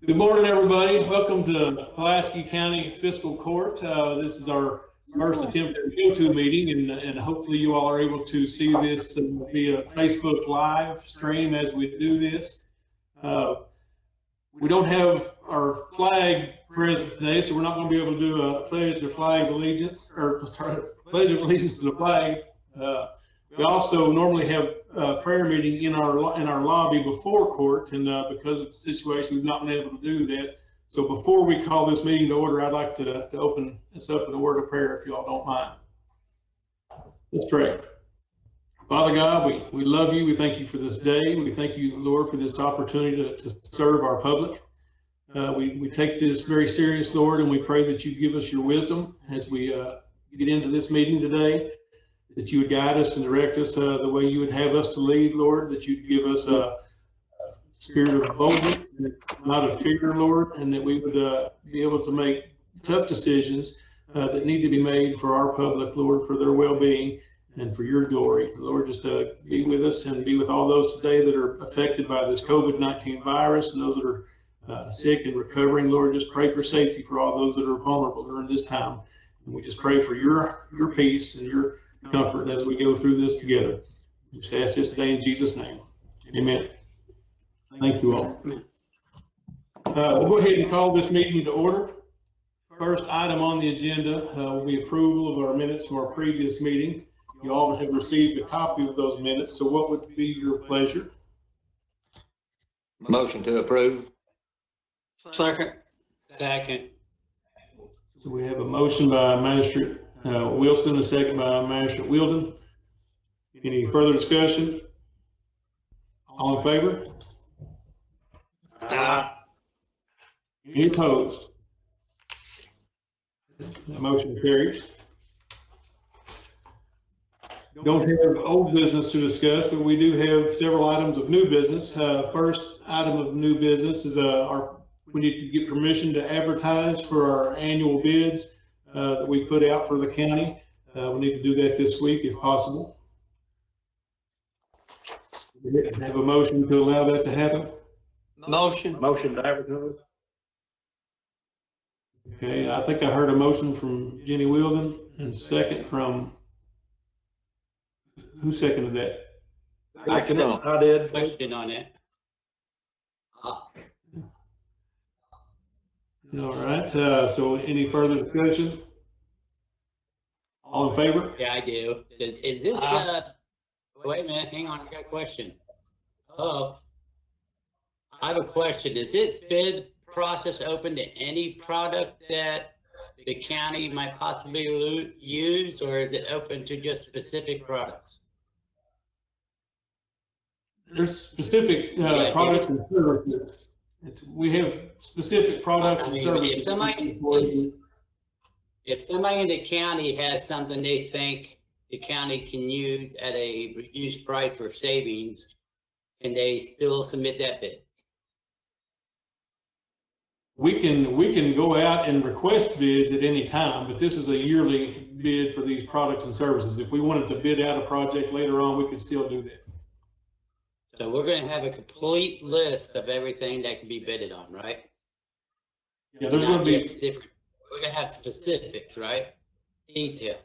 Good morning, everybody. Welcome to Pulaski County Fiscal Court. This is our first attempt at a go-to meeting, and hopefully you all are able to see this via Facebook live stream as we do this. We don't have our flag present today, so we're not going to be able to do a pledge of flag allegiance or pledge of allegiance to the flag. We also normally have a prayer meeting in our lobby before court, and because of the situation, we've not been able to do that. So before we call this meeting to order, I'd like to open this up with a word of prayer, if you all don't mind. Let's pray. Father God, we love you. We thank you for this day. We thank you, Lord, for this opportunity to serve our public. We take this very serious, Lord, and we pray that you give us your wisdom as we get into this meeting today, that you would guide us and direct us the way you would have us to lead, Lord, that you'd give us a spirit of boldness, not of fear, Lord, and that we would be able to make tough decisions that need to be made for our public, Lord, for their well-being and for your glory. Lord, just be with us and be with all those today that are affected by this COVID-19 virus and those that are sick and recovering. Lord, just pray for safety for all those that are vulnerable during this time. And we just pray for your peace and your comfort as we go through this together. We just ask this today in Jesus' name. Amen. Thank you all. We'll go ahead and call this meeting to order. First item on the agenda will be approval of our minutes from our previous meeting. You all have received a copy of those minutes, so what would be your pleasure? Motion to approve. Second. So we have a motion by Magistrate Wilson, a second by Magistrate Wielden. Any further discussion? All in favor? Any opposed? That motion carries. Don't have old business to discuss, but we do have several items of new business. First item of new business is we need to get permission to advertise for our annual bids that we put out for the county. We need to do that this week if possible. Have a motion to allow that to happen? Motion. Motion to advertise. Okay, I think I heard a motion from Jenny Wielden and second from, who seconded that? I did. Question on it. All right, so any further discussion? All in favor? Yeah, I do. Is this, wait a minute, hang on, I got a question. Oh, I have a question. Is this bid process open to any product that the county might possibly use, or is it open to just specific products? There's specific products and services. We have specific products and services. If somebody in the county has something they think the county can use at a reduced price for savings, can they still submit that bid? We can go out and request bids at any time, but this is a yearly bid for these products and services. If we wanted to bid out a project later on, we could still do that. So we're going to have a complete list of everything that can be bidded on, right? Yeah, there's going to be different. We're going to have specifics, right? Detail.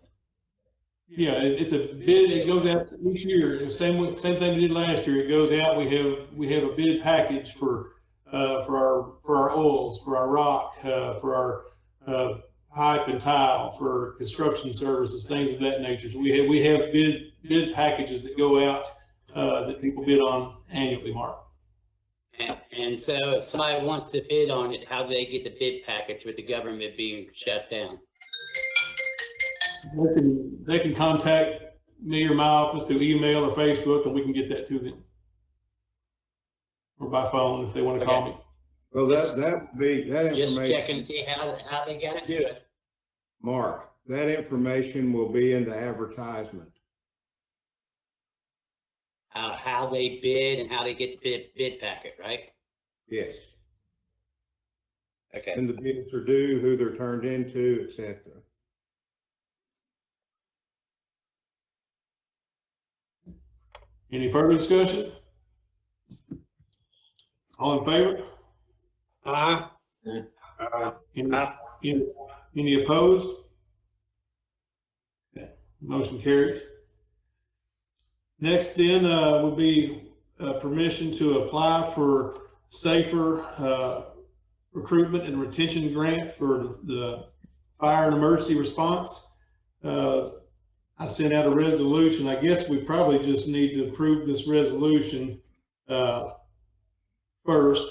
Yeah, it's a bid. It goes out each year. Same thing we did last year. It goes out. We have a bid package for our oils, for our rock, for our pipe and tile, for construction services, things of that nature. So we have bid packages that go out that people bid on annually, Mark. And so if somebody wants to bid on it, how do they get the bid package with the government being shut down? They can contact me or my office through email or Facebook, and we can get that to them. Or by phone if they want to call me. Well, that would be, that Just information, checking to see how they got to do it. Mark, that information will be in the advertisement. How they bid and how they get the bid packet, right? Yes. Okay. And the bids are due, who they're turned into, etc. Any further discussion? All in favor? Aye. Any opposed? Okay, motion carries. Next then, would be, permission to apply for safer, recruitment and retention grant for the fire and emergency response. I sent out a resolution. I guess we probably just need to approve this resolution, first.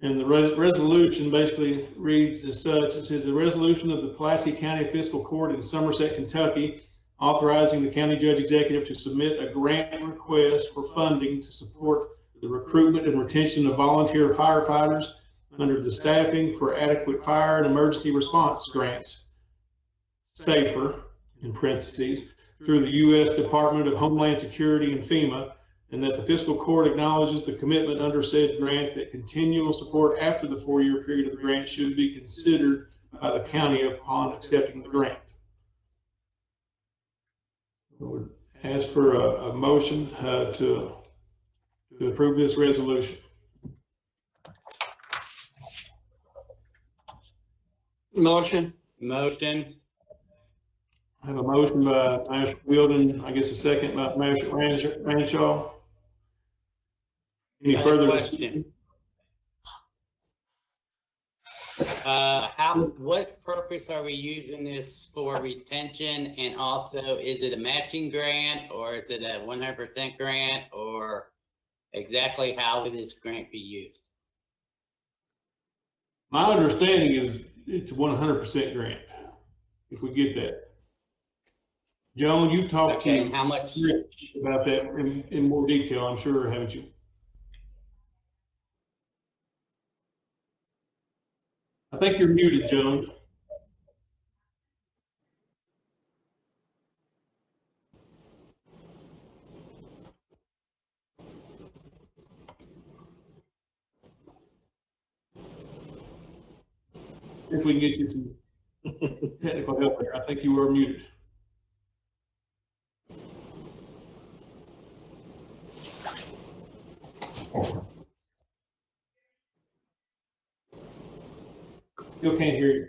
And the resolution basically reads as such. It says, the resolution of the Pulaski County Fiscal Court in Somerset, Kentucky, authorizing the county judge executive to submit a grant request for funding to support the recruitment and retention of volunteer firefighters under the Staffing for Adequate Fire and Emergency Response Grants, SAFER, in parentheses, through the U.S. Department of Homeland Security and FEMA, and that the fiscal court acknowledges the commitment under said grant that continual support after the 4-year period of the grant should be considered by the county upon accepting the grant. I would ask for a motion to approve this resolution. Motion. Motion. I have a motion by Master Wheeldon, I guess a second by Master Ranshaw. Any further question? What purpose are we using this for retention? And also, is it a matching grant or is it a 100% grant, or exactly how will this grant be used? My understanding is it's a 100% grant, if we get that. Joan, you've talked Okay, to how much? Rich about that in more detail, I'm sure, haven't you? I think you're muted, Joan. If we can get you some technical help there, I think you were muted. Still can't hear you.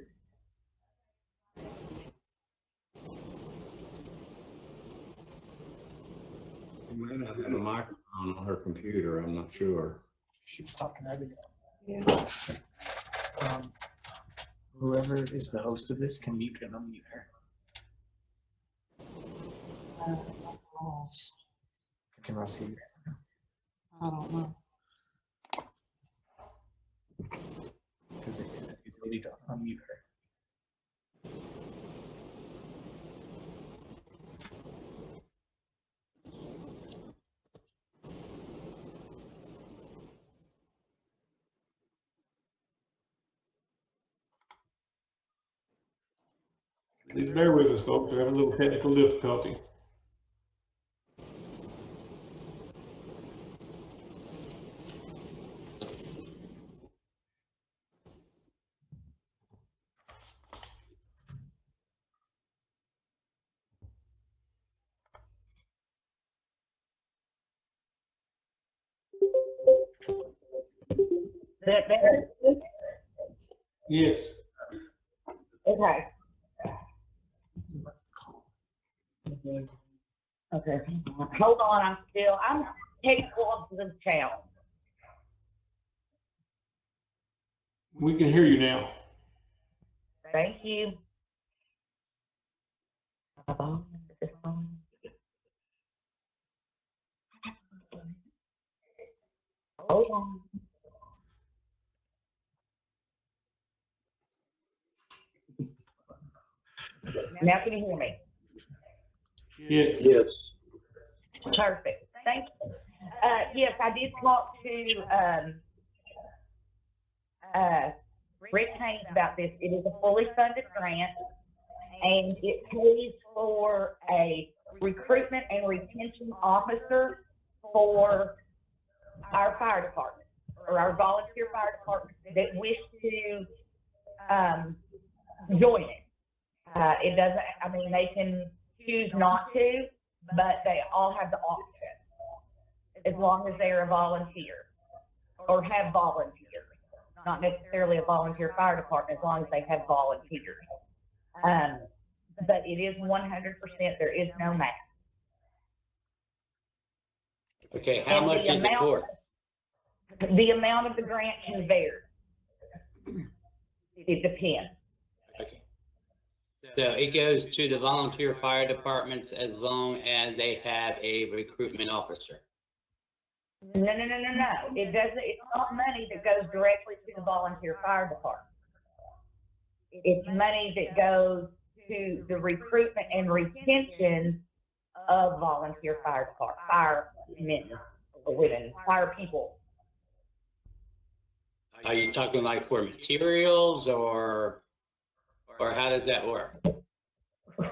You may not have a microphone on her computer, I'm not sure. She was talking earlier. Yeah. Whoever is the host of this can mute and unmute her. Can Ross hear you? I don't know. Because he's ready to unmute her. Please bear with us, folks. We're having a little technical difficulty. That better? Yes. Okay. Okay. Hold on, I'm capable of the town. We can hear you now. Thank you. Hold on. Now can you hear me? Yes. Yes. Perfect. Thank you. Yes, I did talk to Rick Haynes about this. It is a fully funded grant, and it pays for a recruitment and retention officer for our fire department, or our volunteer fire department that wish to join it. It doesn't, I mean, they can choose not to, but they all have the option as long as they're a volunteer or have volunteers, not necessarily a volunteer fire department, as long as they have volunteers. But it is 100%, there is no match. Okay, how And much the is it for? The amount of the grant can vary. It depends. Okay. So it goes to the volunteer fire departments as long as they have a recruitment officer. No. It doesn't, it's not money that goes directly to the volunteer fire department. It's money that goes to the recruitment and retention of volunteer fire department, firemen, or women, fire people. Are you talking like for materials or how does that work?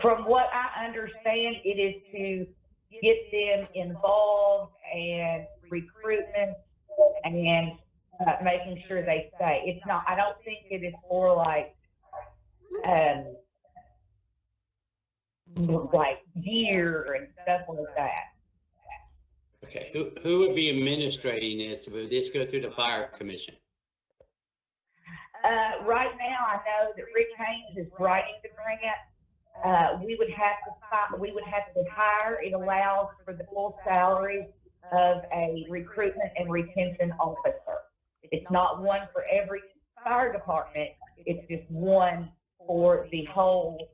From what I understand, it is to get them involved and recruitment and making sure they stay. It's not, I don't think it is for like gear and stuff like that. Okay, who would be administrating this? Would this go through the fire commission? Right now, I know that Rick Haynes is writing the grant. We would have to hire. It allows for the full salary of a recruitment and retention officer. It's not one for every fire department. It's just one for the whole,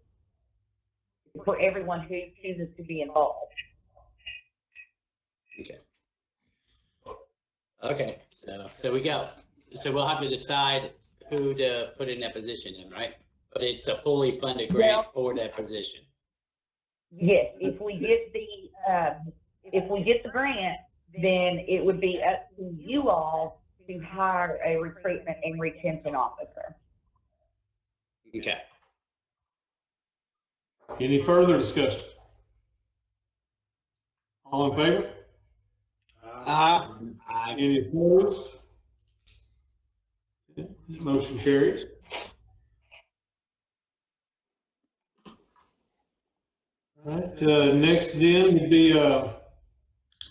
for everyone who chooses to be involved. Okay. Okay, so we'll have to decide who to put in that position in, right? But it's a fully funded grant for that position. Yes, if we get the grant, then it would be up to you all to hire a recruitment and retention officer. Okay. Any further discussion? All in favor? Any opposed? Motion carries. All right, next then would be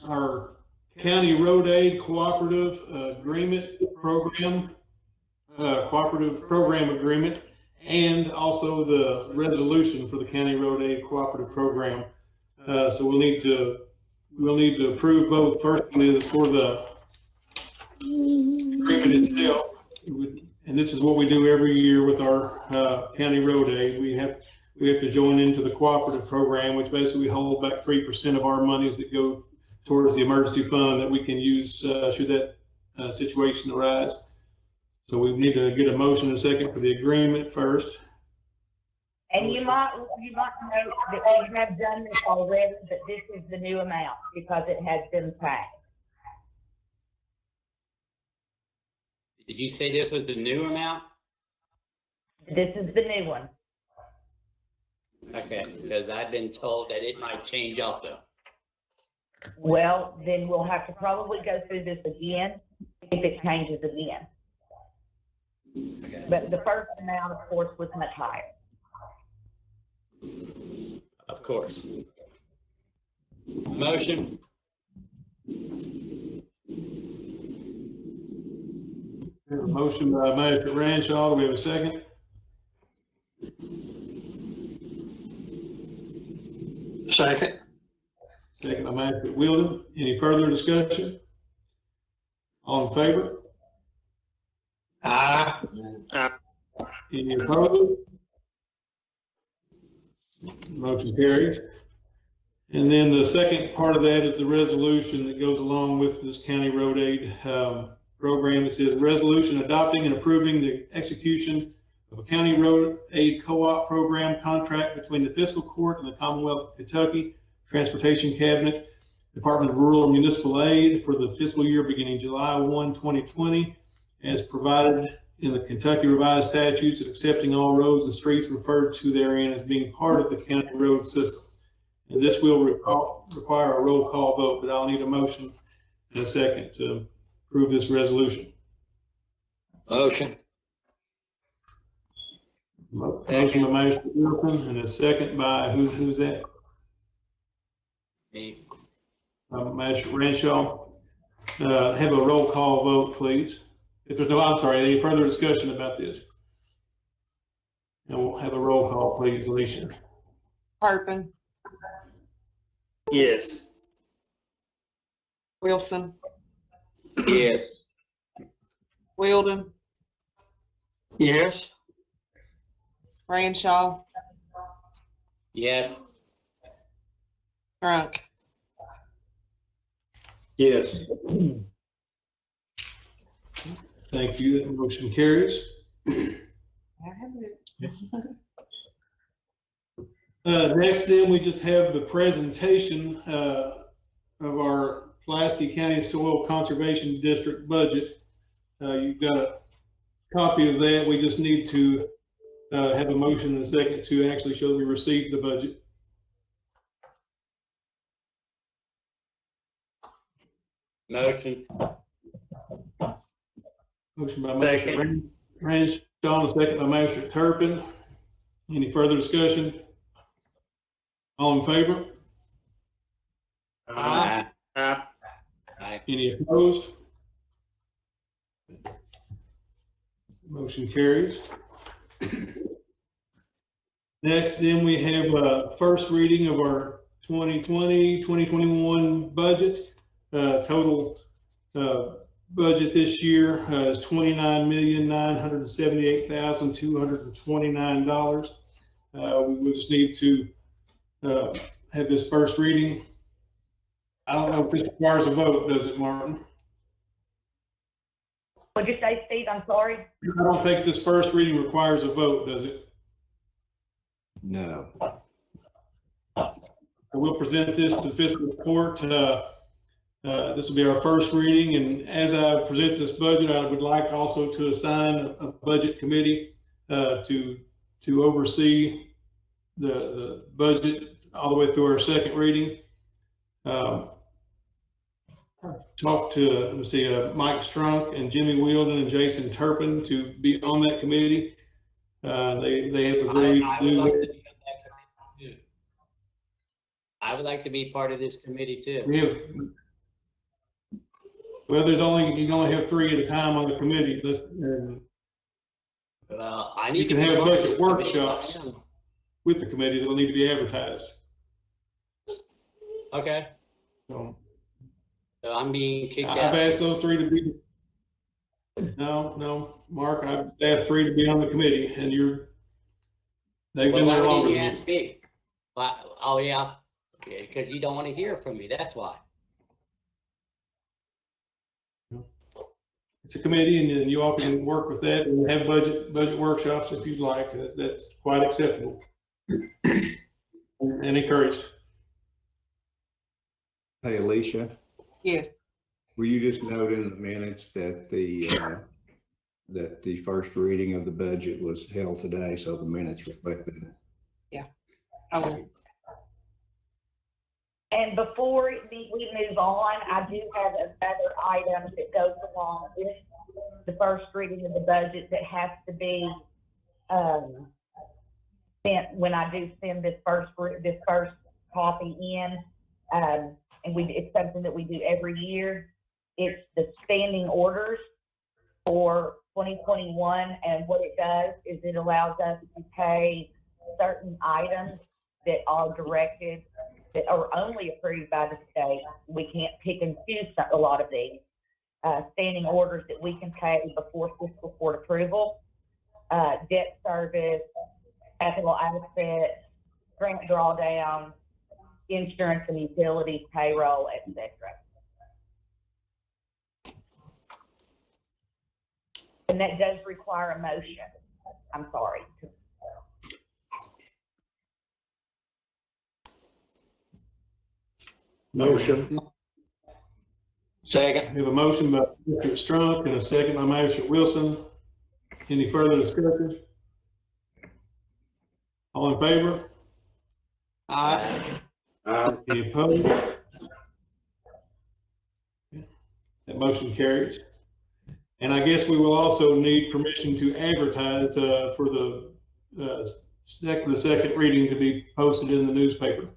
our County Road Aid Cooperative Agreement Program, Cooperative Program Agreement, and also the resolution for the County Road Aid Cooperative Program. So we'll need to approve both. First one is for the agreement itself. And this is what we do every year with our county road aid. We have to join into the cooperative program, which basically hold back 3% of our monies that go towards the emergency fund that we can use should that situation arise. So we need to get a motion and a second for the agreement first. And you might note that we have done this already, but this is the new amount because it has been passed. Did you say this was the new amount? This is the new one. Okay, because I've been told that it might change also. Well, then we'll have to probably go through this again if it changes again. Okay. But the first amount, of course, was much higher. Of course. Motion. We have a motion by Magistrate Ranshaw. Do we have a second? Second. Second by Magistrate Wilden. Any further discussion? All in favor? Any opposed? Motion carries. And then the second part of that is the resolution that goes along with this county road aid program. It says resolution adopting and approving the execution of a county road aid co-op program contract between the Fiscal Court and the Commonwealth of Kentucky Transportation Cabinet, Department of Rural and Municipal Aid for the fiscal year beginning July 1, 2020, as provided in the Kentucky Revised Statutes, and accepting all roads and streets referred to therein as being part of the county road system. And this will require a roll call vote, but I'll need a motion in a second to approve this resolution. Motion. Motion by Magistrate Wilson and a second by, who's that? Me. Magistrate Ranshaw. Have a roll call vote, please. If there's no, I'm sorry, any further discussion about this? And we'll have a roll call, please, Alicia. Turpin, Yes. Wilson, Yes. Wilden, Yes. Ranshaw, Yes. Drunk. Yes. Thank you. That motion carries. Next then, we just have the presentation of our Pulaski County Soil Conservation District budget. You've got a copy of that. We just need to have a motion and a second to actually show we received the budget. Motion. Motion by Magistrate Ranshaw, a second by Magistrate Turpin. Any further discussion? All in favor? Aye. Aye. Any opposed? Motion carries. Next, then we have first reading of our 2020-2021 budget. Total budget this year is $29,978,229. We just need to have this first reading. I don't know if this requires a vote, does it, Martin? What'd you say, Steve? I'm sorry. I don't think this first reading requires a vote, does it? No. I will present this to the fiscal court. This will be our first reading, and as I present this budget, I would like also to assign a budget committee to oversee the budget all the way through our second reading. Talk to, let's see, Mike Strunk and Jimmy Wielden and Jason Turpin to be on that committee. They have agreed to do that. I would like to be part of this committee too. We have, well, you can only have 3 at a time on the committee. Well, I need You can to be have part of budget this committee. workshops with the committee that'll need to be advertised. Okay, So so I'm being kicked I've out. asked those 3 to be, no, Mark, I've asked 3 to be on the committee, and they've been Well, there why longer didn't you than ask me? Why, oh, yeah, because you don't want to hear from me, that's why. it's a committee, and then you all can work with that and have budget workshops if you'd like. That's quite acceptable and encouraged. Hey, Alicia, Yes. will you just note in the minutes that the first reading of the budget was held today, so the minutes reflect that? I will. And before we move on, I do have another item that goes along with the first reading of the budget that has to be sent when I do send this first copy in. And it's something that we do every year. It's the standing orders for 2021, and what it does is it allows us to pay certain items that are directed, that are only approved by the state. We can't pick and choose a lot of these standing orders that we can pay before fiscal court approval. Debt service, capital assets, grant drawdown, insurance and utilities, payroll, etc. And that does require a motion. I'm sorry. Motion. Second. We have a motion by Mr. Strunk and a second by Magistrate Wilson. Any further discussion? All in favor? Aye. Any opposed? That motion carries. And I guess we will also need permission to advertise for the second reading to be posted in the newspaper.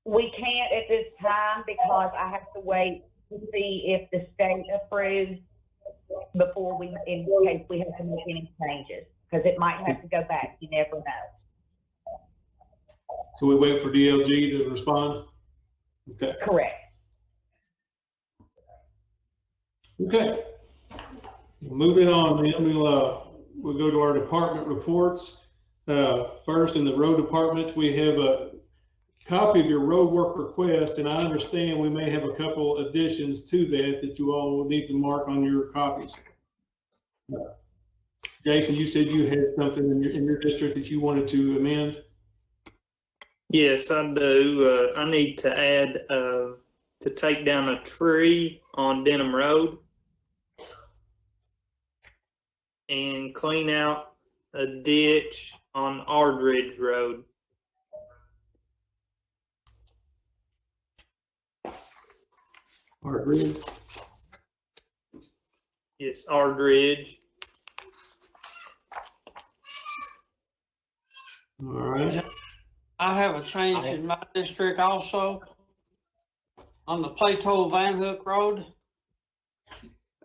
We can't at this time because I have to wait to see if the state approves before we, in case we have to make any changes, because it might have to go back, you never know. So we wait for DLG to respond? Okay. Correct. Okay. Moving on, then we'll go to our department reports. First, in the road department, we have a copy of your road work request, and I understand we may have a couple additions to that you all will need to mark on your copies. Jason, you said you had something in your district that you wanted to amend? Yes, I do. I need to add, to take down a tree on Denham Road and clean out a ditch on Ardridge Road. Ardridge? Yes, Ardridge. All right. I have a change in my district also. On the Plato Van Hook Road.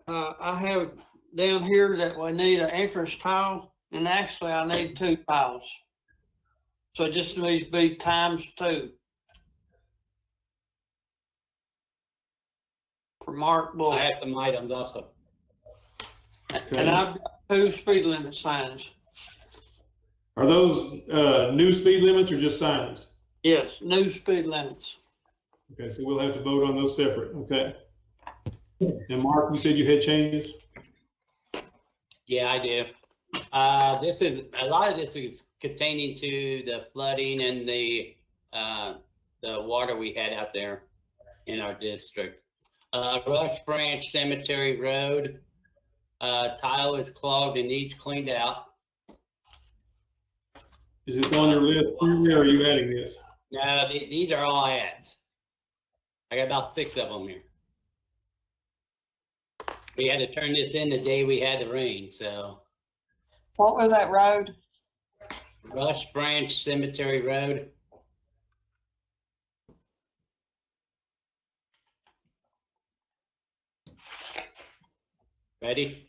I have down here that we need an entrance tile, and actually I need 2 tiles. So it just needs to be ×2. For Mark Bull. I have some items also. And I've got 2 speed limit signs. Are those new speed limits or just signs? Yes, new speed limits. Okay, so we'll have to vote on those separate, okay? And Mark, you said you had changes? Yeah, I do. This is, a lot of this is containing to the flooding and the water we had out there in our district. Rush Branch Cemetery Road, tile is clogged and needs cleaned out. Is this on your list, or are you adding this? No, these are all ads. I got about 6 of them here. We had to turn this in the day we had the rain, so. What was that road? Rush Branch Cemetery Road. Ready?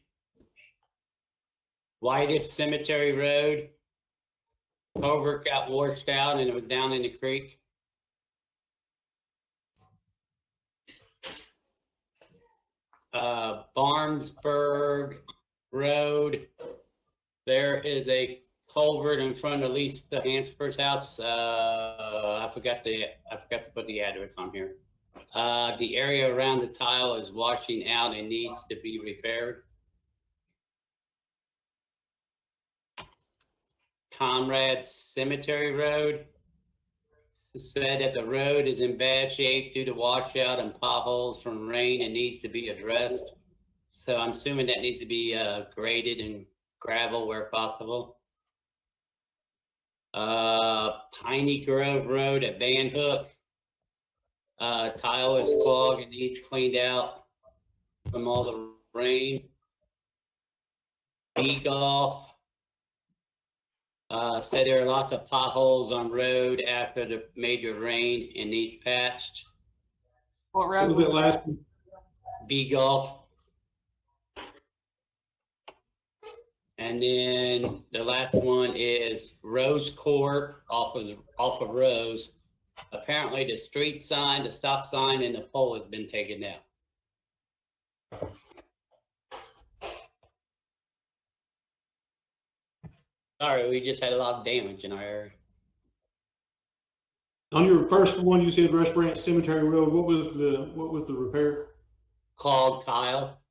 Whitest Cemetery Road. Culvert got washed out and it was down in the creek. Barnesburg Road. There is a culvert in front of Lisa Hansford's house. I forgot to put the address on here. The area around the tile is washing out and needs to be repaired. Comrade Cemetery Road. Said that the road is in bad shape due to washout and potholes from rain and needs to be addressed. So I'm assuming that needs to be graded and gravel where possible. Piney Grove Road at Van Hook. Tile is clogged and needs cleaned out from all the rain. Golf. Said there are lots of potholes on road after the major rain and needs patched. What What road was was that last one? Golf. And then the last one is Rose Court off of Rose. Apparently the street sign, the stop sign, and the pole has been taken down. Sorry, we just had a lot of damage in our area. On your first one, you said Rush Branch Cemetery Road. What was the repair? Clogged tile.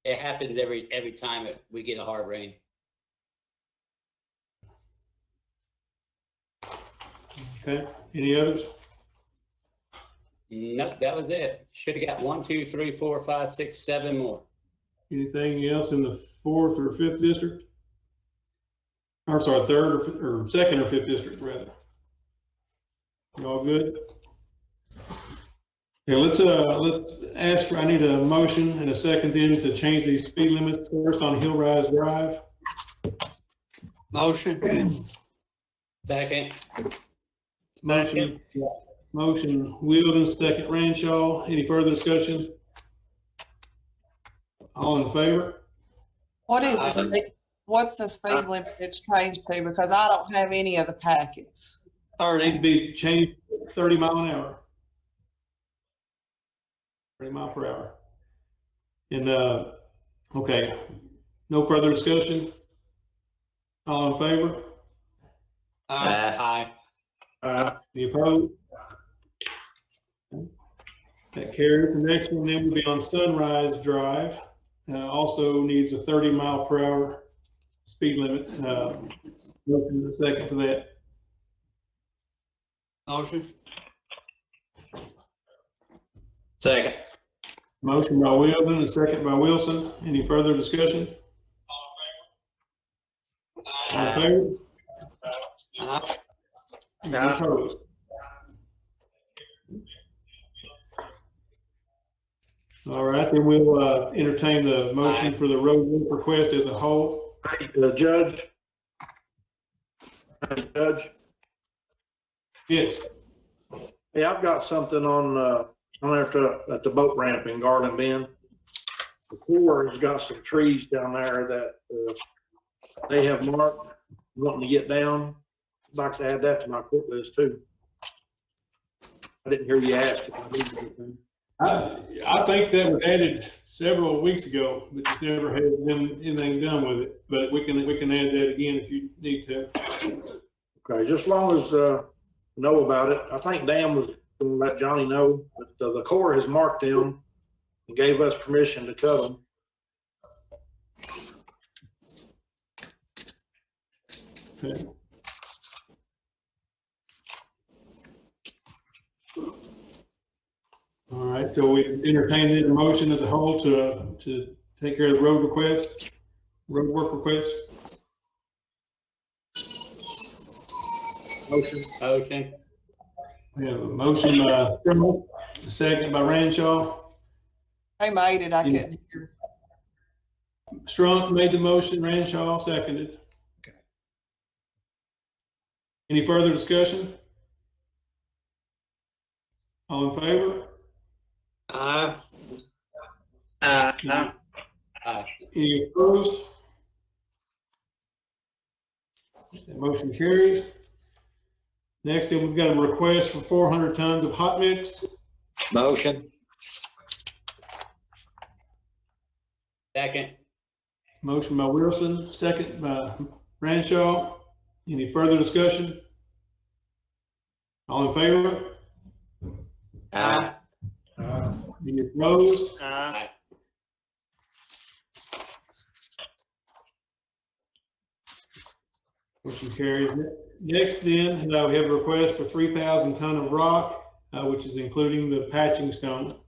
It happens every time we get a hard rain. Okay, any others? Nope, that was it. Should have got 1, 2, 3, 4, 5, 6, 7 more. Anything else in the 4th or 5th district? Or sorry, 3rd or 2nd or 5th district rather. You all good? Yeah, let's ask for, I need a motion and a second then to change these speed limits first on Hillrise Drive. Motion. Second. Motion Wheeldon, second Ranshaw. Any further discussion? All in favor? What is the speed, what's the speed limit it's changed to? Because I don't have any of the packets. Need to be changed to 30 mile an hour. 30 mile per hour. And, okay, no further discussion? All in favor? Aye. Any opposed? That carries. The next one then will be on Sunrise Drive. Also needs a 30 mile per hour speed limit. Motion a second for that. Motion. Second. Motion by Wilden, a second by Wilson. Any further discussion? All in favor? Any opposed? All right, then we'll entertain the motion for the road work request as a whole. Judge. Judge. Yes. Hey, I've got something on there at the boat ramp in Garland Bend. The Corps has got some trees down there that they have marked wanting to get down. I'd like to add that to my quit list too. I didn't hear you ask if I needed anything. I think that was added several weeks ago, but just never had been anything done with it. But we can add that again if you need to. Okay, just as long as know about it. I think Dan was going to let Johnny know, but the Corps has marked them and gave us permission to cut them. Okay. All right, so we entertain the motion as a whole to take care of the road work request. Motion. We have a motion by Trimble, a second by Ranshaw. They made it, I couldn't hear. Strunk made the motion, Ranshaw seconded. Any further discussion? All in favor? Aye. Any opposed? That motion carries. Next, then we've got a request for 400 tons of hot mix. Motion. Second. Motion by Wilson, second by Ranshaw. Any further discussion? All in favor? Aye. Any opposed? Aye. Motion carries. Next then, we have a request for 3,000 ton of rock, which is including the patching stone.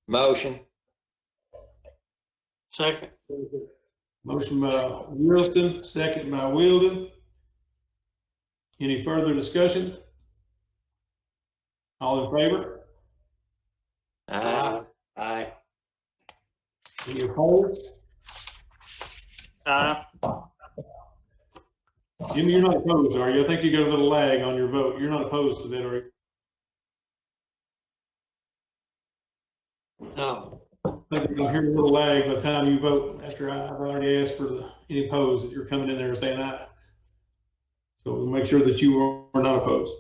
Motion. Second. Motion by Wilson, second by Wilden. Any further discussion? All in favor? Aye. Aye. Any opposed? Aye. Jimmy, you're not opposed, are you? I think you got a little lag on your vote. You're not opposed to that, are you? No. I think you're gonna hear a little lag by the time you vote after I've already asked for any opposed, that you're coming in there and saying aye. So we'll make sure that you are not opposed.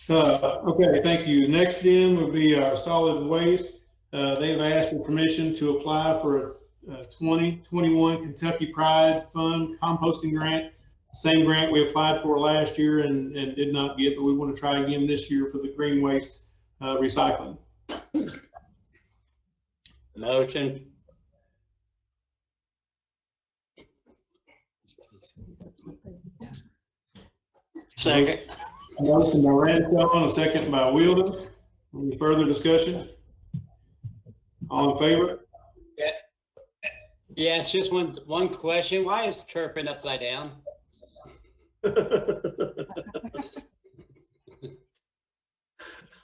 Okay, thank you. Next then would be our solid waste. They've asked for permission to apply for a 2021 Kentucky Pride Fund composting grant. Same grant we applied for last year and did not get, but we want to try again this year for the green waste recycling. Motion. Second. Motion by Ranshaw and a second by Wilden. Any further discussion? All in favor? Yeah, it's just one question. Why is Turpin upside down?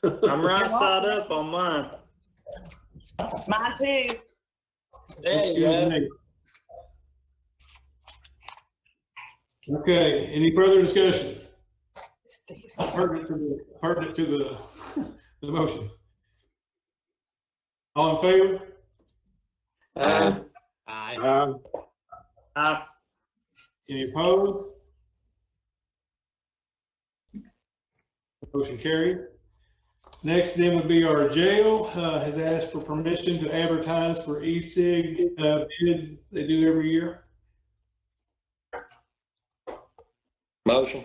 I'm right side up on mine. Mine too. There you go. Okay, any further discussion? Pertinent to the motion. All in favor? Aye. Aye. Aye. Any opposed? Motion carried. Next then would be our jail, has asked for permission to advertise for e-cig, bids they do every year. Motion.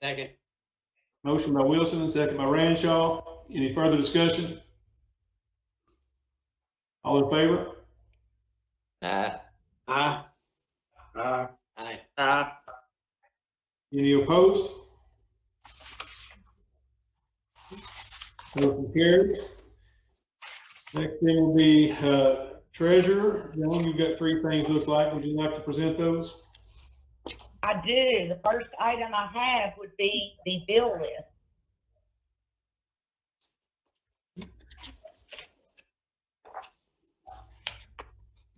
Second. Motion by Wilson, second by Ranshaw. Any further discussion? All in favor? Aye. Aye. Aye. Aye. Aye. Any opposed? Motion carries. Next thing will be treasurer. John, you've got three things, looks like. Would you like to present those? I do. The first item I have would be the bill list.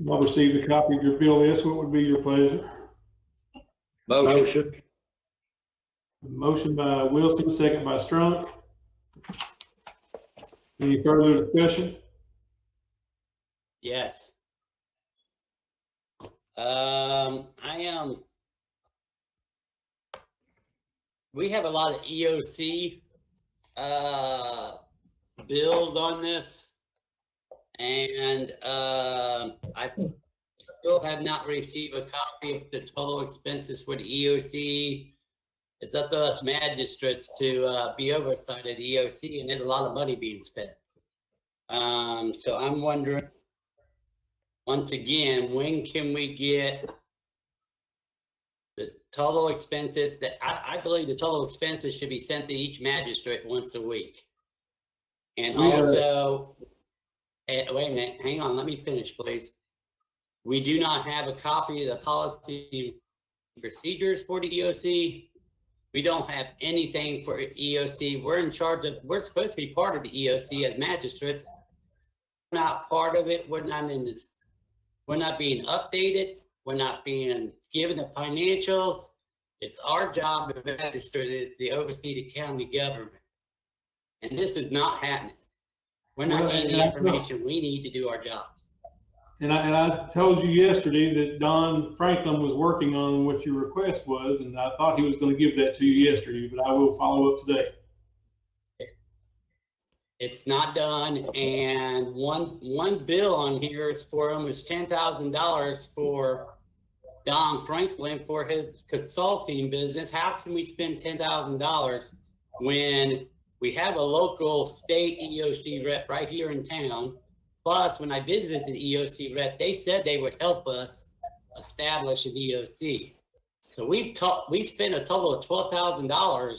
I'll receive a copy of your bill list. What would be your pleasure? Motion. Motion by Wilson, second by Strunk. Any further discussion? Yes. We have a lot of EOC bills on this, and I still have not received a copy of the total expenses for the EOC. It's up to us magistrates to be oversight of the EOC, and there's a lot of money being spent. So I'm wondering, once again, when can we get the total expenses that I believe the total expenses should be sent to each magistrate once a week. And also, wait a minute, hang on, let me finish, please. We do not have a copy of the policy procedures for the EOC. We don't have anything for EOC. We're in charge of, we're supposed to be part of the EOC as magistrates. We're not part of it. We're not in this. We're not being updated. We're not being given the financials. It's our job as magistrates to oversee the county government. And this is not happening. We're not getting the information we need to do our jobs. And I told you yesterday that Don Franklin was working on what your request was, and I thought he was going to give that to you yesterday, but I will follow up today. It's not done, and one bill on here is for him was $10,000 for Don Franklin for his consulting business. How can we spend $10,000 when we have a local state EOC rep right here in town? Plus, when I visited the EOC rep, they said they would help us establish an EOC. So we spent a total of $12,000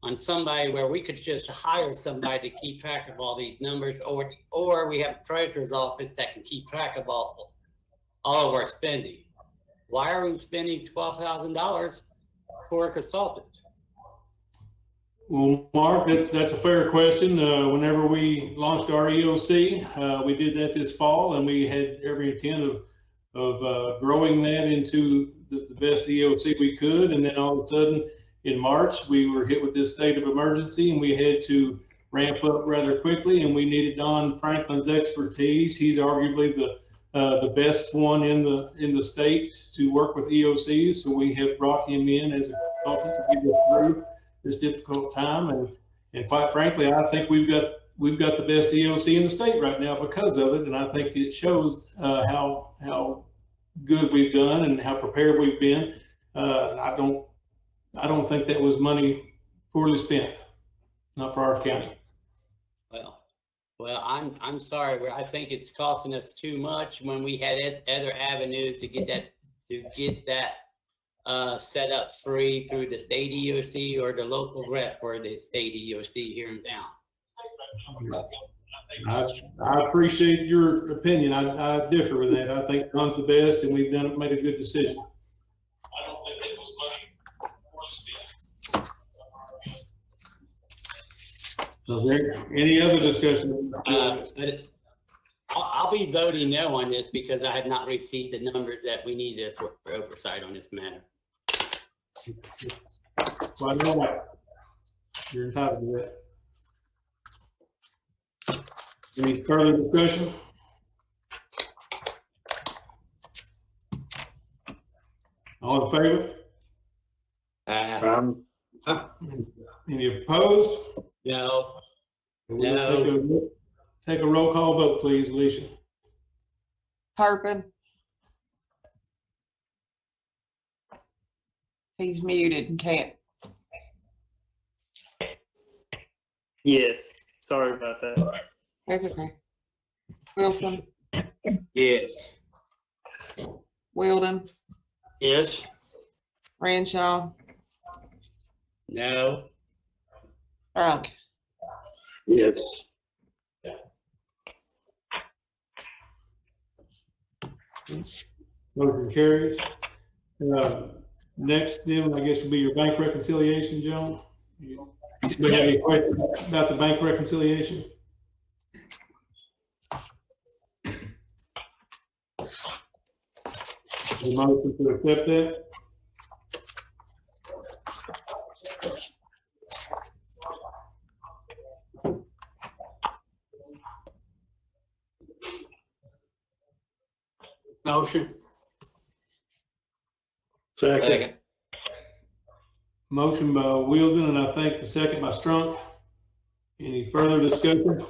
on somebody where we could just hire somebody to keep track of all these numbers, or we have a treasurer's office that can keep track of all of our spending. Why are we spending $12,000 for a consultant? Well, Mark, that's a fair question. Whenever we launched our EOC, we did that this fall, and we had every intent of growing that into the best EOC we could. And then all of a sudden, in March, we were hit with this state of emergency, and we had to ramp up rather quickly. And we needed Don Franklin's expertise. He's arguably the best one in the state to work with EOCs. So we have brought him in as a consultant to get us through this difficult time, and quite frankly, I think we've got the best EOC in the state right now because of it, and I think it shows how good we've done and how prepared we've been. I don't think that was money poorly spent, not for our county. Well, I'm sorry. I think it's costing us too much when we had other avenues to get that set up free through the state EOC or the local rep for the state EOC here in town. I appreciate your opinion. I differ with that. I think Don's the best, and we've made a good decision. I don't think it was money for So there, any other discussion? I'll be voting no on this because I have not received the numbers that we need for oversight on this matter. Well, I know that. You're entitled to that. Any further discussion? All in favor? Any opposed? No. We'll take a roll call vote, please, Alicia. Turpin. He's muted and can't. Yes, sorry about that. That's okay. Wilson, Yes. Wilden, Yes. Ranshaw, No. Drunk. Yes. Motion carries. Next, then, I guess, will be your bank reconciliation, Joan. You have any questions about the bank reconciliation? A motion to accept that? Motion. Second. Motion by Wielden, and I think the second by Strunk. Any further discussion?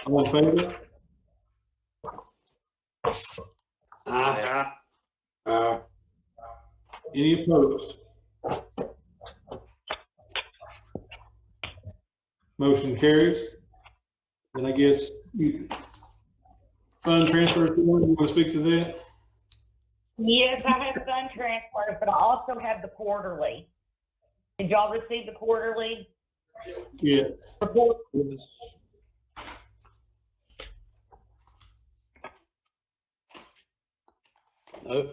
All in favor? Aye. Any opposed? Motion carries. And I guess fund transfer, you want to speak to that? Yes, I have fund transfers, but I also have the quarterly. Did y'all receive the quarterly Yeah. report?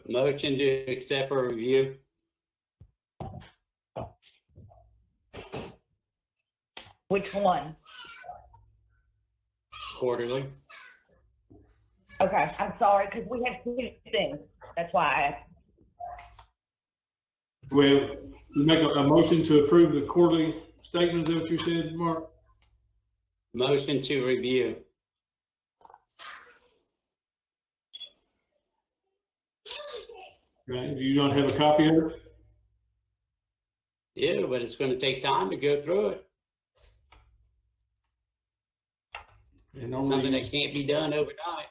Motion to accept for review. Which one? Quarterly. Okay, I'm sorry, because we have two things. That's why I asked. Well, you make a motion to approve the quarterly statement, is that what you said, Mark? Motion to review. Right, do you not have a copy of it? Yeah, but it's gonna take time to go through it. And It's something only, that can't be done overnight.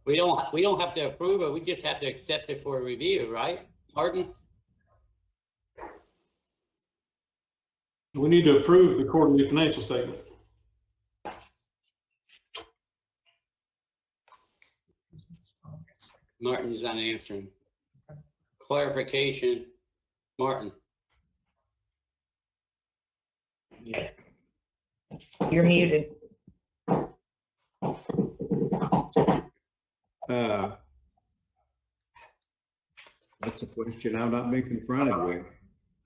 We don't have to approve it, we just have to accept it for review, right, Martin? we need to approve the quarterly financial statement. Martin's not answering. Clarification, Martin. You're muted. That's a question I've not been confronted with.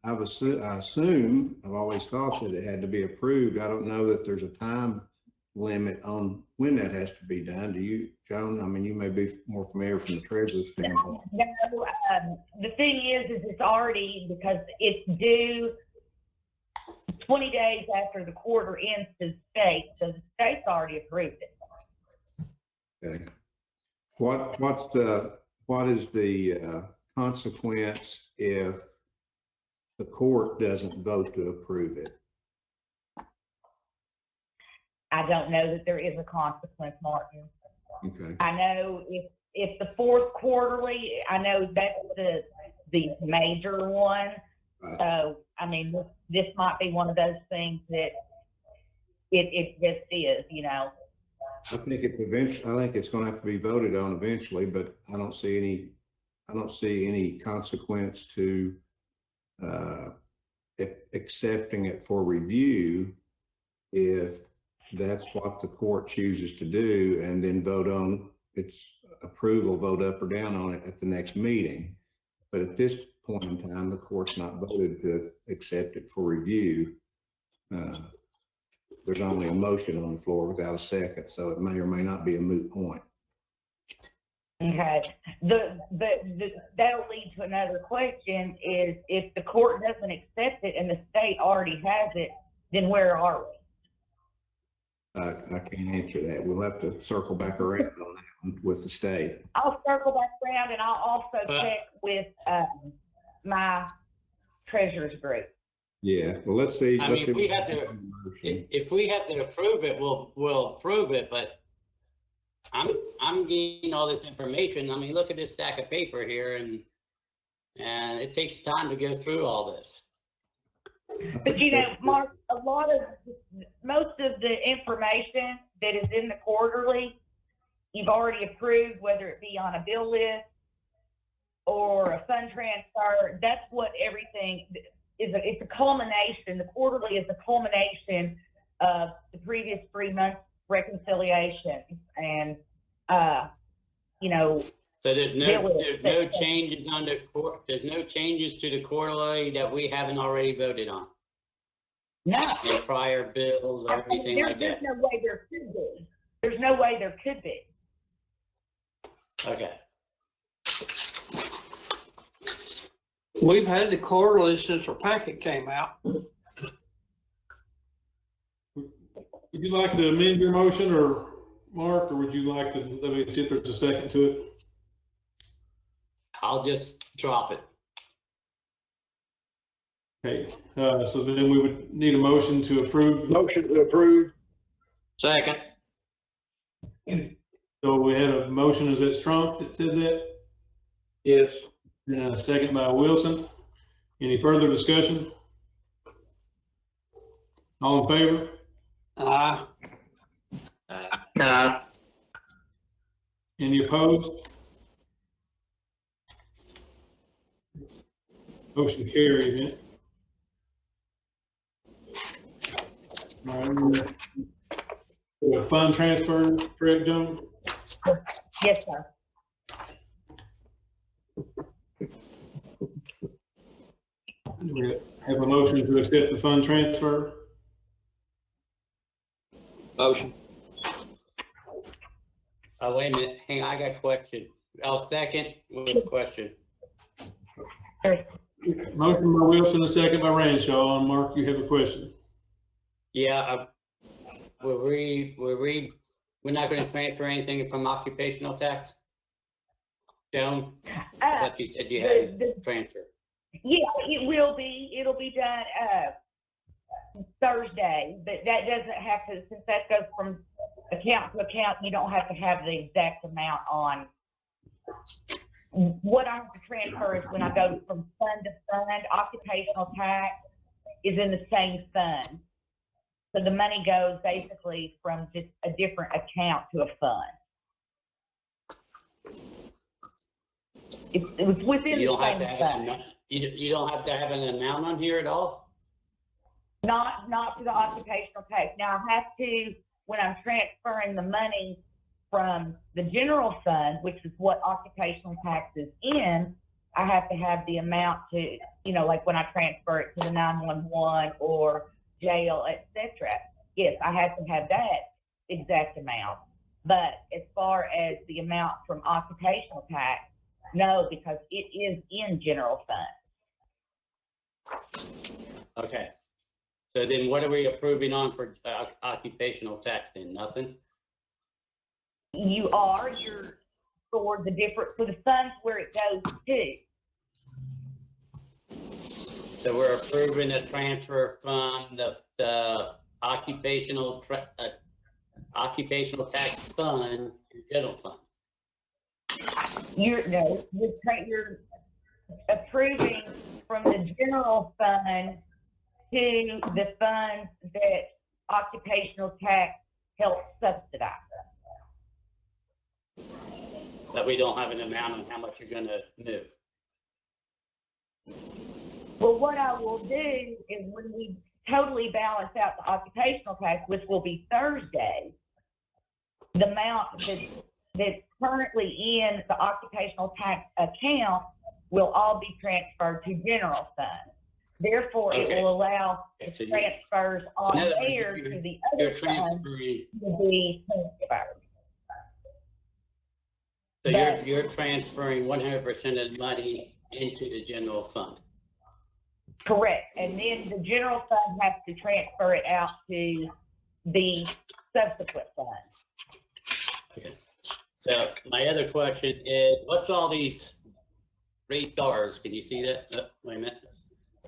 I assume, I've always thought that it had to be approved. I don't know that there's a time limit on when that has to be done. Do you, Joan? I mean, you may be more familiar from the treasurer's standpoint. No, the thing is it's already, because it's due 20 days after the quarter ends to the state, so the state's already approved it. Okay. What is the consequence if the court doesn't vote to approve it? I don't know that there is a consequence, Martin. Okay. I know if the fourth quarterly, I know that's the major one. Right. So, I mean, this might be one of those things that it just is, you know. I think it's going to have to be voted on eventually, but I don't see any consequence to accepting it for review if that's what the court chooses to do, and then vote on its approval, vote up or down on it at the next meeting. But at this point in time, the court's not voted to accept it for review. There's only a motion on the floor without a second, so it may or may not be a moot point. Okay. That'll lead to another question is, if the court doesn't accept it and the state already has it, then where are we? I can't answer that. We'll have to circle back around on that one with the state. I'll circle back around and I'll also check with, my treasurer's group. Yeah, well, let's see. I let's mean, see if we what have to, happens. if we have to approve it, we'll approve it, but I'm getting all this information. I mean, look at this stack of paper here and it takes time to go through all this. But you know, Mark, most of the information that is in the quarterly, you've already approved, whether it be on a bill list or a fund transfer. That's what everything is. It's a culmination. The quarterly is a culmination of the previous 3 months reconciliation, and you know. So there's no changes on the there's no changes to the quarterly that we haven't already voted on. No. And prior bills or anything like that. There's no way there could be. There's no way there could be. Okay. We've had the quarterly since our packet came out. Would you like to amend your motion, or Mark, or would you like to, let me see if there's a second to it? I'll just drop it. Okay, so then we would need a motion to approve. Motion to approve. Second. So we had a motion, is that Strunk that said that? Yes. And a second by Wilson. Any further discussion? All in favor? Any opposed? Motion carried, then. All right. Fund transfer, correct, Joan? Yes, sir. We have a motion to accept the fund transfer. Motion. Oh, wait a minute. Hang on, I got a question. I'll second with a question. Motion by Wilson, a second by Ranshaw. And Mark, you have a question? Yeah, we're not going to transfer anything from occupational tax? Joan, I thought you said you had a transfer. Yeah, it will be. It'll be done Thursday, but that doesn't have to, since that goes from account to account, you don't have to have the exact amount on. What I have to transfer is when I go from fund to fund. Occupational tax is in the same fund. So the money goes basically from just a different account to a fund. It was within You the don't have same to have fund. you don't have to have an amount on here at all? Not for the occupational tax. Now I have to, when I'm transferring the money from the general fund, which is what occupational tax is in, I have to have the amount to, you know, like when I transfer it to the 911 or jail, etc. Yes, I have to have that exact amount. But as far as the amount from occupational tax, no, because it is in general fund. Okay. So then what are we approving on for occupational tax then? Nothing? You're for the funds where it goes to. So we're approving a transfer from the occupational tax fund to general fund. You're approving from the general fund to the funds that occupational tax helps subsidize. But we don't have an amount on how much you're gonna move. Well, what I will do is when we totally balance out the occupational tax, which will be Thursday, the amount that's currently in the occupational tax account will all be transferred to general fund. Therefore, Okay. it will allow the So transfers on in other words, there to the You're other fund transferring, to be transferred. so you're transferring 100% of the money into the general fund. Correct. And then the general fund has to transfer it out to the subsequent funds. Okay. So my other question is, what's all these three stars? Can you see that? Wait a minute.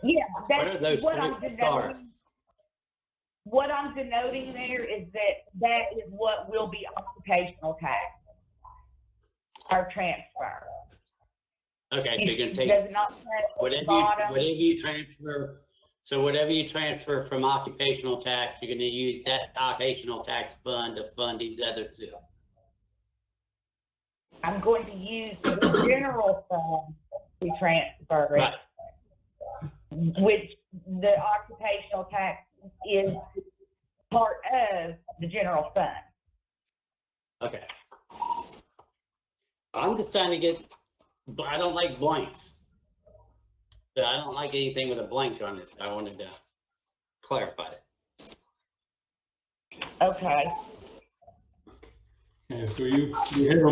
Yeah, What are those that's what three I'm stars? denoting. What I'm denoting there is that is what will be occupational tax, our transfer. Okay, so you're gonna take Does not say whatever bottom. you transfer. So whatever you transfer from occupational tax, you're gonna use that occupational tax fund to fund these other two. I'm going to use the general fund to transfer it, Right. which the occupational tax is part of the general fund. Okay. I'm just trying to get, I don't like blanks. So I don't like anything with a blank on this. I wanted to clarify it. Okay. Okay, so you have a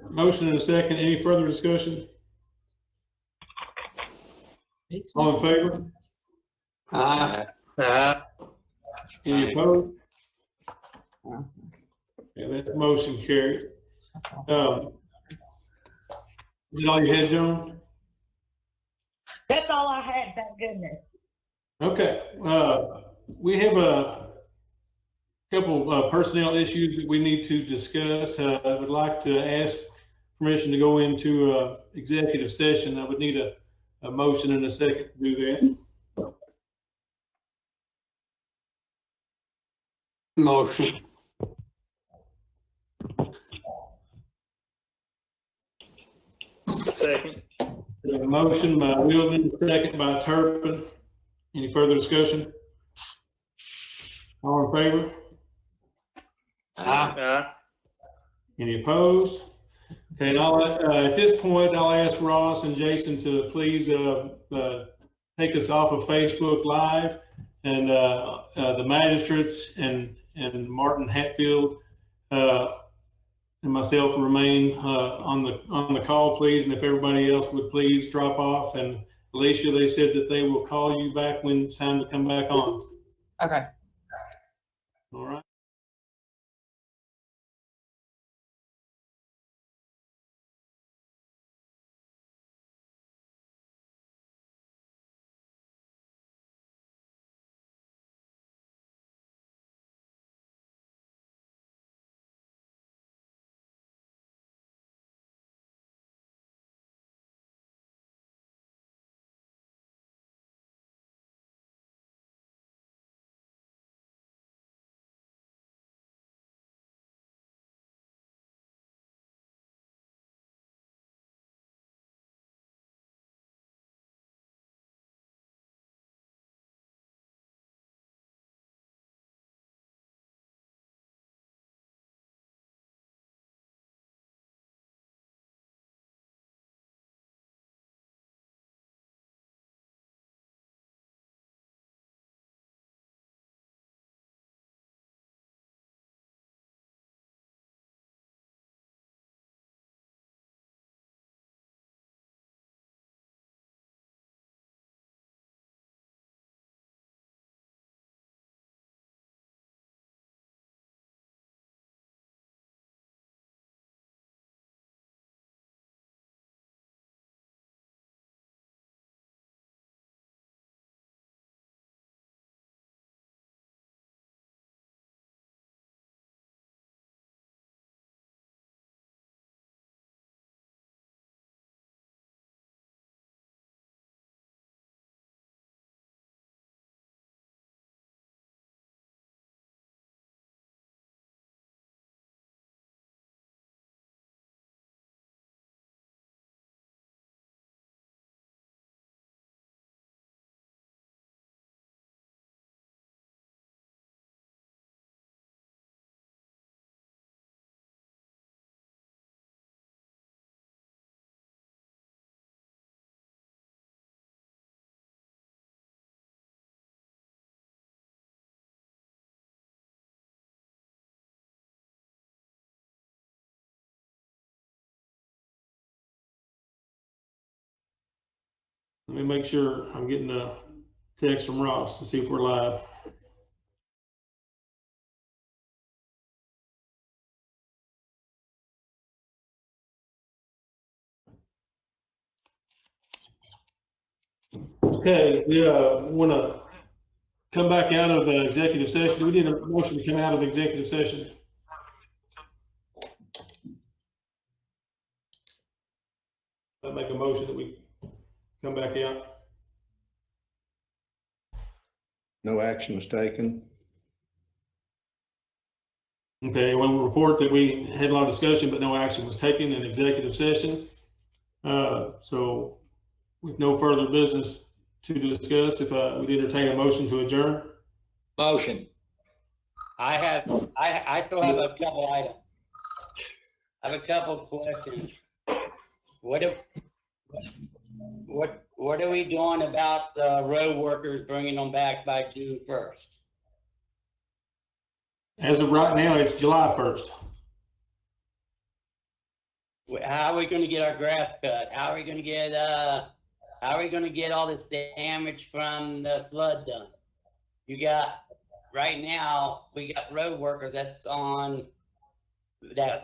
motion and a second. Any further discussion? All in favor? Any opposed? Okay, that motion carried. Is that all you had, John? That's all I had, thank goodness. Okay, we have a couple personnel issues that we need to discuss. I would like to ask permission to go into executive session. I would need a motion and a second to do that. Motion. Second. A motion by Wheeldon, second by Turpin. Any further discussion? All in favor? Any opposed? Okay, and at this point, I'll ask Ross and Jason to please take us off of Facebook Live, and the magistrates and Martin Hatfield and myself remain on the call, please. And if everybody else would please drop off. And Alicia, they said that they will call you back when it's time to come back on. Okay. All right. Let me make sure I'm getting a text from Ross to see if we're live. Okay, we want to come back out of executive session. Do we need a motion to come out of executive session? I'll make a motion that we come back out. No action was taken. Okay, well, we'll report that we had a lot of discussion, but no action was taken in executive session. So with no further business to discuss, if we'd entertain a motion to adjourn. Motion. I still have a couple items. I have a couple questions. What are we doing about the road workers bringing them back by June 1st? As of right now, it's July 1st. How are we going to get our grass cut? How are we going to get all this damage from the flood done? You got, right now, we got road workers that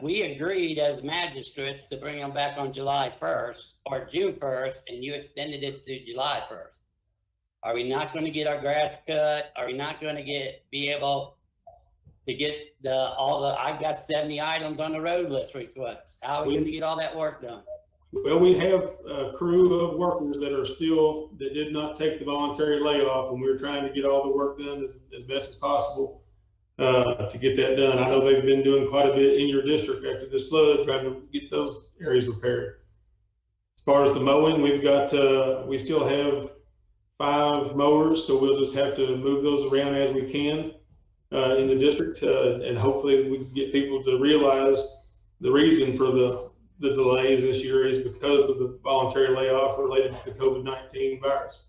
we agreed as magistrates to bring them back on July 1st or June 1st, and you extended it to July 1st. Are we not going to get our grass cut? Are we not going to be able to get I've got 70 items on the road list requests. How are we going to get all that work done? Well, we have a crew of workers that did not take the voluntary layoff, and we're trying to get all the work done as best as possible to get that done. I know they've been doing quite a bit in your district after this flood, trying to get those areas repaired. As far as the mowing, we still have 5 mowers, so we'll just have to move those around as we can in the district, and hopefully we can get people to realize the reason for the delays this year is because of the voluntary layoff related to the COVID-19 virus.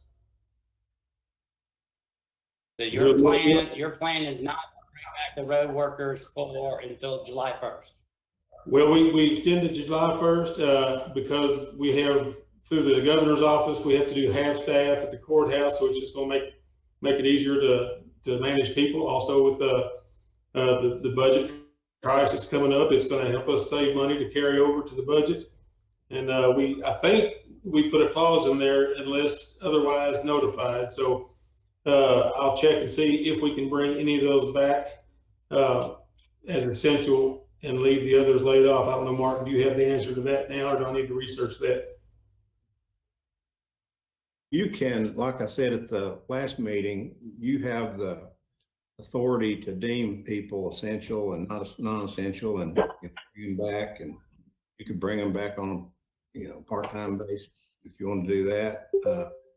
So your plan is not to bring back the road workers until July 1st. Well, we extended July 1st because we have, through the governor's office, we have to do half staff at the courthouse, so it's just going to make it easier to manage people. Also with the budget crisis coming up, it's going to help us save money to carry over to the budget. And I think we put a clause in there unless otherwise notified. So I'll check and see if we can bring any of those back as essential and leave the others laid off. I don't know, Martin, do you have the answer to that now, or do I need to research that? You can, like I said at the last meeting, you have the authority to deem people essential and non-essential, and bring them back, and you could bring them back on a part-time basis if you want to do that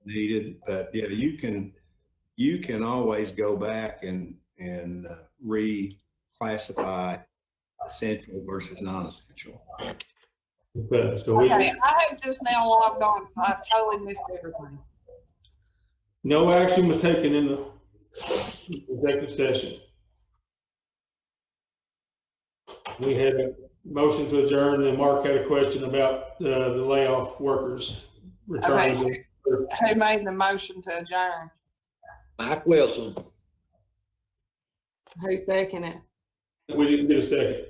needed. But yeah, you can always go back and reclassify essential versus non-essential. Okay, so Okay, I have just now logged on, so I've totally missed everything. no action was taken in the executive session. We had a motion to adjourn, and Mark had a question about the layoff workers returning. Okay, who made the motion to adjourn? Mike Wilson. Who seconded it? We didn't get a second.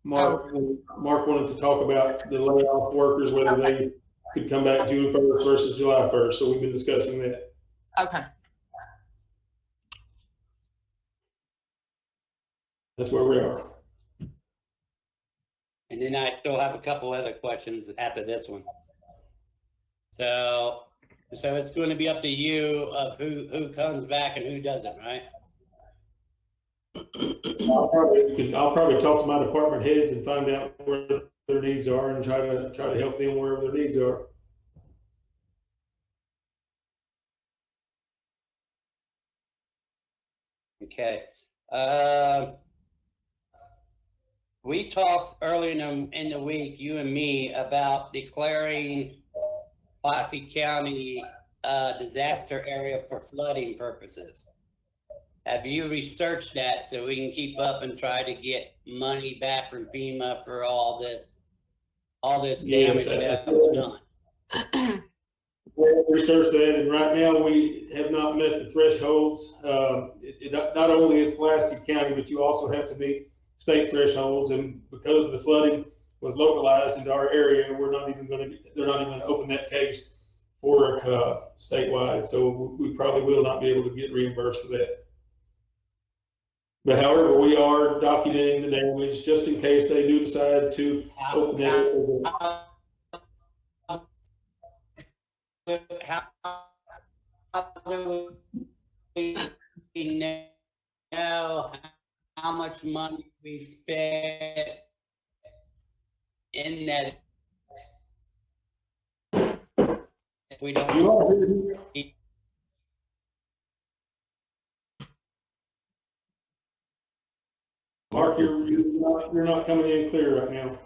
Mark wanted to talk about the layoff workers, whether they could come back June 1st versus July 1st. So we've been discussing that. Okay. That's where we are. And then I still have a couple other questions after this one. So it's going to be up to you of who comes back and who doesn't, right? I'll probably talk to my department heads and find out where their needs are and try to help them wherever their needs are. Okay. We talked earlier in the week, you and me, about declaring Posse County disaster area for flooding purposes. Have you researched that so we can keep up and try to get money back from FEMA for all this damage that was done? We researched that, and right now we have not met the thresholds. It not only is Pulaski County, but you also have to meet state thresholds, and because the flooding was localized into our area, they're not even going to open that case for statewide, so we probably will not be able to get reimbursed for that. But however, we are documenting the damage just in case they do decide to open that up. How do we know how much money we spent in that? If we don't. You are here. Mark, you're not coming in clear right now.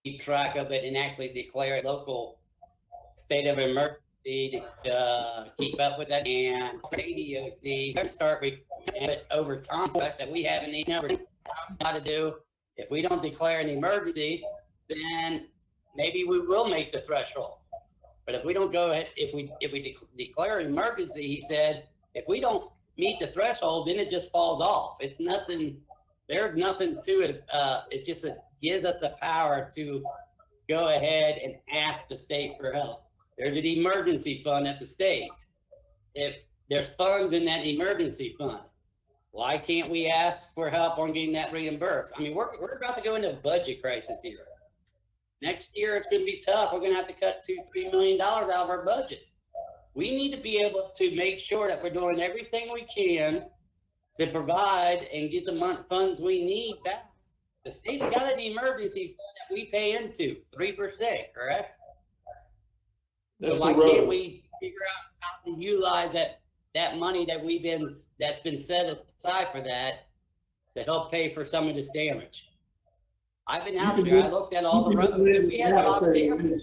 Keep track of it and actually declare a local state of emergency to keep up with that, and ADOC start over time that we haven't even never how to do. If we don't declare an emergency, then maybe we will make the threshold. But if we don't go ahead, if we declare an emergency, he said, if we don't meet the threshold, then it just falls off. It's nothing. There's nothing to it. It just gives us the power to go ahead and ask the state for help. There's an emergency fund at the state. If there's funds in that emergency fund, why can't we ask for help on getting that reimbursed? I mean, we're about to go into a budget crisis here. Next year, it's going to be tough. We're going to have to cut $2-3 million out of our budget. We need to be able to make sure that we're doing everything we can to provide and get the funds we need back. The state's got an emergency fund that we pay into 3%, correct? That's so why the road. can't we figure out how to utilize that money that's been set aside for that to help pay for some of this damage? I've been out there. I looked at all the roads. We had a lot of damage.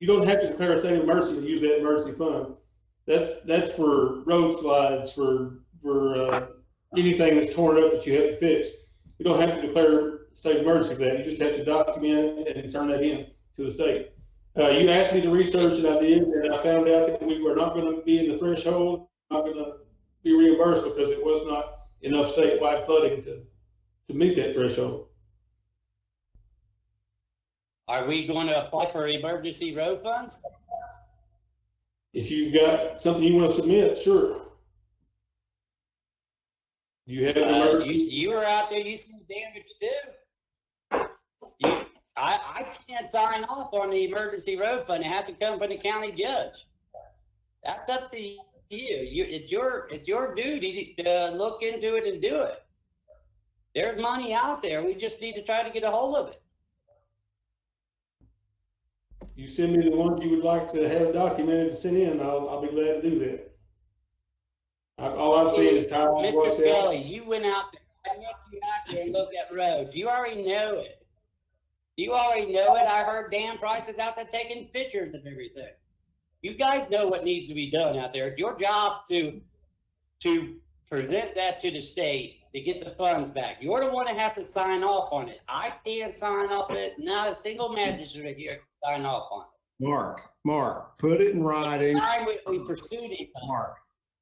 You don't have to declare a state of emergency to use that emergency fund. That's for road slides, for anything that's torn up that you have to fix. You don't have to declare state of emergency for that. You just have to document it and turn that in to the state. You asked me to research, and I did, and I found out that we were not going to be in the threshold, not going to be reimbursed because it was not enough statewide flooding to meet that threshold. Are we going to apply for emergency road funds? If you've got something you want to submit, sure. You have an emergency. You were out there, you seen damage too. I can't sign off on the emergency road fund. It has to come from the county judge. That's up to you. It's your duty to look into it and do it. There's money out there. We just need to try to get a hold of it. You send me the ones you would like to have documented and send in, I'll be glad to do that. All I've seen is time. Mr. Kelly, you went out there. I met you out there and looked at roads. You already know it. You already know it. I heard Dan Price is out there taking pictures of everything. You guys know what needs to be done out there. It's your job to present that to the state to get the funds back. You're the one that has to sign off on it. I can't sign off on it. Not a single magistrate here can sign off on it. Mark, put it in writing. We pursued it. Mark,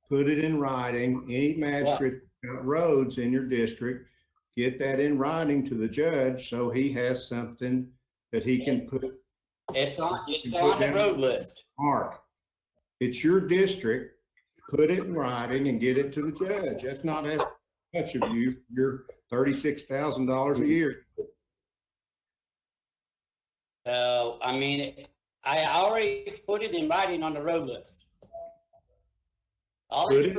put it in writing. Any magistrate got roads in your district, get that in writing to the judge so he has something that he can put. It's on the road list. Mark, it's your district. Put it in writing and get it to the judge. That's not as much of you. You're $36,000 a year. I mean, I already put it in writing on the road list. Put it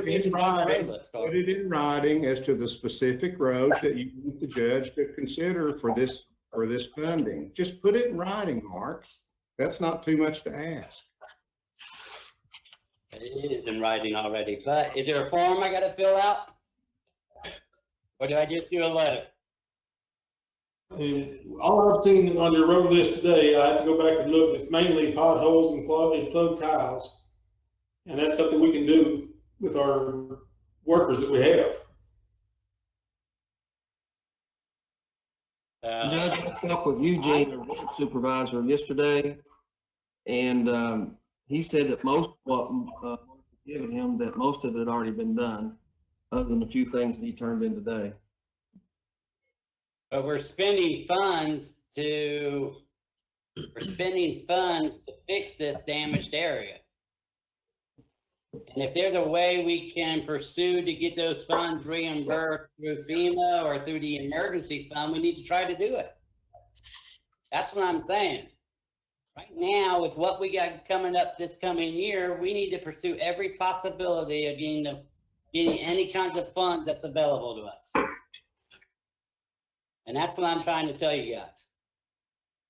in writing as to the specific roads that you want the judge to consider for this funding. Just put it in writing, Mark. That's not too much to ask. It is in writing already, but is there a form I gotta fill out? Or do I just do a letter? And all I've seen on your road list today, I have to go back and look, it's mainly potholes and plugged tiles. And that's something we can do with our workers that we have. Judge, I spoke with Eugene, the road supervisor, yesterday, and he said that most of what given him, that most of it had already been done, other than a few things that he turned in today. But we're spending funds to for spending funds to fix this damaged area. And if there's a way we can pursue to get those funds reimbursed through FEMA or through the emergency fund, we need to try to do it. That's what I'm saying. Right now, with what we got coming up this coming year, we need to pursue every possibility of getting any kinds of funds that's available to us. And that's what I'm trying to tell you guys.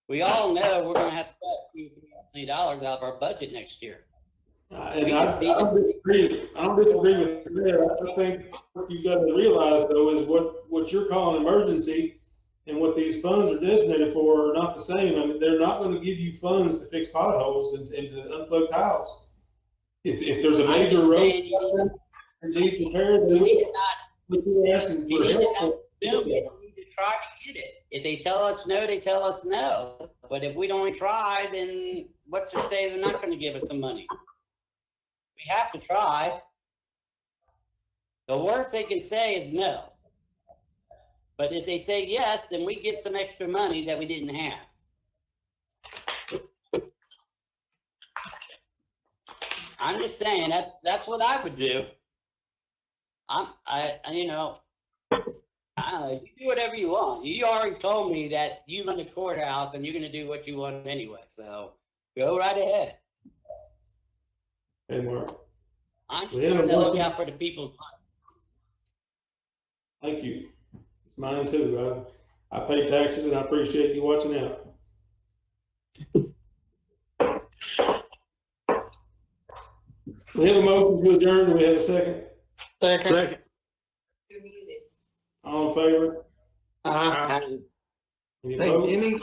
We all know we're gonna have to cut $2 million out of our budget next year. And I don't disagree with that. I think what you got to realize though is what you're calling emergency and what these funds are designated for are not the same. I mean, they're not going to give you funds to fix potholes and to unplug tiles. If there's a major road that needs repair, then we're asking for help. We need to try to get it. If they tell us no, they tell us no. But if we don't try, then what's to say they're not going to give us some money? We have to try. The worst they can say is no. But if they say yes, then we get some extra money that we didn't have. I'm just saying that's what I would do. You know, you do whatever you want. You already told me that you run the courthouse and you're going to do what you want anyway. So go right ahead. Hey, Mark. I'm just trying to look out for the people's money. Thank you. It's mine too. I pay taxes and I appreciate you watching out. We have a motion to adjourn. Do we have a second? Second. All in favor? Uh-huh. Any Hey, opposed? Jimmy,